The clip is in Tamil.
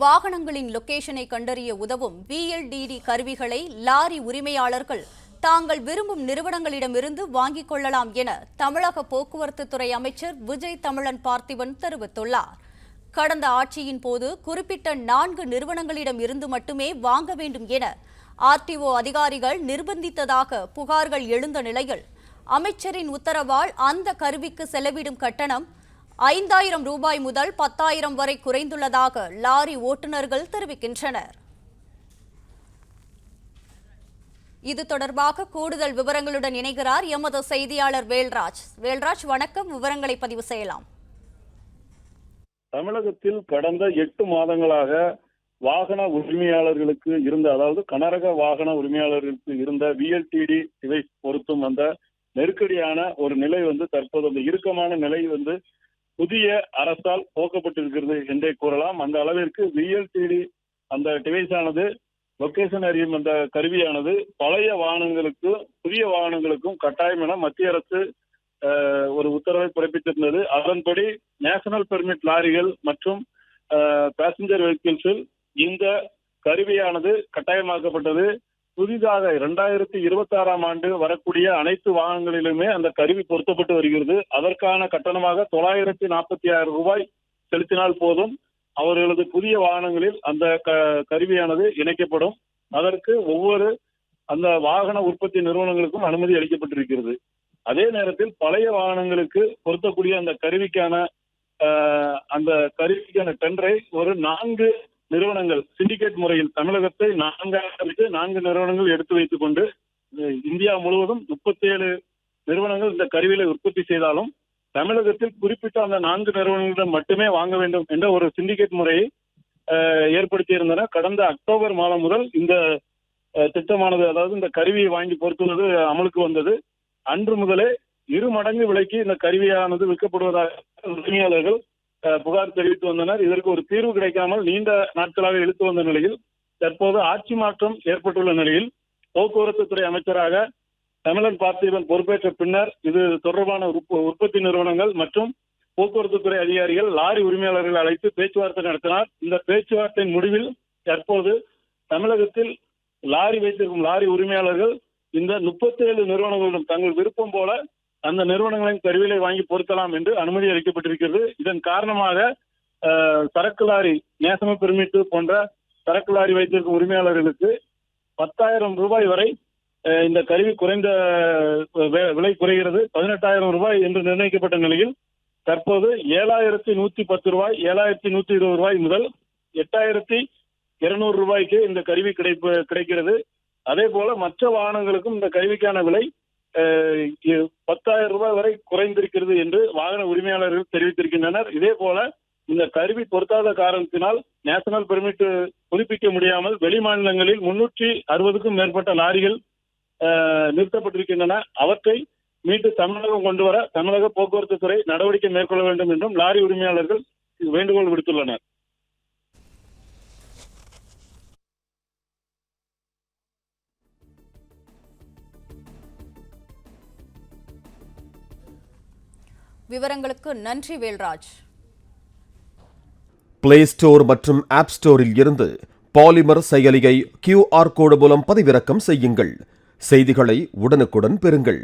வாகனங்களின் லொகேஷனை கண்டறிய உதவும் VLDD கருவிகளை லாரி உரிமையாளர்கள் தாங்கள் விரும்பும் நிறுவனங்களிடமிருந்து வாங்கிக் கொள்ளலாம் என தமிழக போக்குவரத்து துறை அமைச்சர் விஜய் தமிழன் பார்த்திபன் தெரிவித்துள்ளார். கடந்த ஆட்சியின் போது குறிப்பிட்ட 4 நிறுவனங்களிடம் இருந்து மட்டுமே வாங்க வேண்டும் என RTO அதிகாரிகள் நிர்பந்தித்ததாக புகார்கள் எழுந்த நிலையில் அமைச்சரின் உத்தரவால் அந்த கருவிக்கு செலவிடும் கட்டணம் 5,000 ரூபாய் முதல் 10,000 வரை குறைந்துள்ளதாக லாரி ஓட்டுநர்கள் தெரிவிக்கின்றனர். இது தொடர்பாக கூடுதல் விவரங்களுடன் இணைகிறார் எமது செய்தியாளர் வேல்ராஜ். வேல்ராஜ், வணக்கம். விவரங்களை பதிவு செய்யலாம். தமிழகத்தில் கடந்த 8 மாதங்களாக வாகன உரிமையாளர்களுக்கு இருந்த, அதாவது கனரக வாகன உரிமையாளர்களுக்கு இருந்த VLTD டிவைஸ் பொருத்தும் அந்த நெருக்கடியான ஒரு நிலை தற்போது அந்த இறுக்கமான நிலை புதிய அரசால் போக்கப்பட்டிருக்கிறது என்றே கூறலாம். அந்த அளவிற்கு VLTD அந்த டிவைஸ் ஆனது, லொகேஷன் அறியும் அந்த கருவியானது பழைய வாகனங்களுக்கு புதிய வாகனங்களுக்கும் கட்டாயம் என மத்திய அரசு ஒரு உத்தரவை பிறப்பித்திருந்தது. அதன்படி நேஷனல் பெர்மிட் லாரிகள் மற்றும் பேசஞ்சர் வெஹிக்கிள்ஸில் இந்த கருவியானது கட்டாயமாக்கப்பட்டது. புதிதாக 2026ஆம் ஆண்டு வரக்கூடிய அனைத்து வாகனங்களிலுமே அந்த கருவி பொருத்தப்பட்டு வருகிறது. அதற்கான கட்டணமாக 946 ரூபாய் செலுத்தினால் போதும், அவர்களது புதிய வாகனங்களில் அந்த கருவியானது இணைக்கப்படும். அதற்கு ஒவ்வொரு அந்த வாகன உற்பத்தி நிறுவனங்களுக்கும் அனுமதி அளிக்கப்பட்டிருக்கிறது. அதே நேரத்தில் பழைய வாகனங்களுக்கு பொருத்தக்கூடிய அந்த கருவிக்கான டெண்டரை ஒரு 4 நிறுவனங்கள் சிண்டிகேட் முறையில் தமிழகத்தை 4 நிறுவனங்கள் எடுத்து வைத்துக் கொண்டு இந்தியா முழுவதும் 37 நிறுவனங்கள் இந்த கருவியை உற்பத்தி செய்தாலும் தமிழகத்தில் குறிப்பிட்ட அந்த 4 நிறுவனங்களிடம் மட்டுமே வாங்க வேண்டும் என்ற ஒரு சிண்டிகேட் முறையை ஏற்படுத்தியிருந்தன. கடந்த அக்டோபர் மாதம் முதல் இந்த திட்டமானது, அதாவது இந்த கருவியை வாங்கி பொருத்துவது அமலுக்கு வந்தது. அன்று முதலே 2 மடங்கு விலைக்கு இந்த கருவியானது விற்கப்படுவதாக உரிமையாளர்கள் புகார் தெரிவித்து வந்தனர். இதற்கு ஒரு தீர்வு கிடைக்காமல் நீண்ட நாட்களாக இழுத்து வந்த நிலையில் தற்போது ஆட்சி மாற்றம் ஏற்பட்டுள்ள நிலையில் போக்குவரத்து துறை அமைச்சராக தமிழன் பார்த்திபன் பொறுப்பேற்ற பின்னர் இது தொடர்பான உற்பத்தி நிறுவனங்கள் மற்றும் போக்குவரத்து துறை அதிகாரிகள் லாரி உரிமையாளர்கள் அழைத்து பேச்சுவார்த்தை நடத்தினார். இந்த பேச்சுவார்த்தையின் முடிவில் தற்போது தமிழகத்தில் லாரி வைத்திருக்கும் லாரி உரிமையாளர்கள் இந்த 37 நிறுவனங்களிடம் தங்கள் விருப்பம் போல அந்த நிறுவனங்களின் கருவிகளை வாங்கி பொருத்தலாம் என்று அனுமதி அளிக்கப்பட்டிருக்கிறது. இதன் காரணமாக சரக்கு லாரி, நேஷனல் பெர்மிட் போன்ற சரக்கு லாரி வைத்திருக்கும் உரிமையாளர்களுக்கு 10,000 ரூபாய் வரை இந்த கருவி குறைந்த விலை குறைகிறது. 18,000 ரூபாய் என்று நிர்ணயிக்கப்பட்ட நிலையில் தற்போது 7,110 ரூபாய், 7,120 ரூபாய் முதல் 8,200 ரூபாய்க்கு இந்த கருவி கிடைக்கிறது. அதே போல மற்ற வாகனங்களுக்கும் இந்த கருவிக்கான விலை 10,000 ரூபாய் வரை குறைந்திருக்கிறது என்று வாகன உரிமையாளர்கள் தெரிவித்திருக்கின்றனர். இதே போல இந்த கருவி பொருத்தாத காரணத்தினால் நேஷனல் பெர்மிட் புதுப்பிக்க முடியாமல் வெளி மாநிலங்களில் 360க்கும் மேற்பட்ட லாரிகள் நிறுத்தப்பட்டிருக்கின்றன. அவற்றை மீட்டு தமிழகம் கொண்டு வர தமிழக போக்குவரத்து துறை நடவடிக்கை மேற்கொள்ள வேண்டும் என்றும் லாரி உரிமையாளர்கள் வேண்டுகோள் விடுத்துள்ளனர். விவரங்களுக்கு நன்றி வேல்ராஜ். பிளே ஸ்டோர் மற்றும் ஆப் ஸ்டோரில் இருந்து பாலிமர் செயலியை QR கோடு மூலம் பதிவிறக்கம் செய்யுங்கள். செய்திகளை உடனுக்குடன் பெறுங்கள்.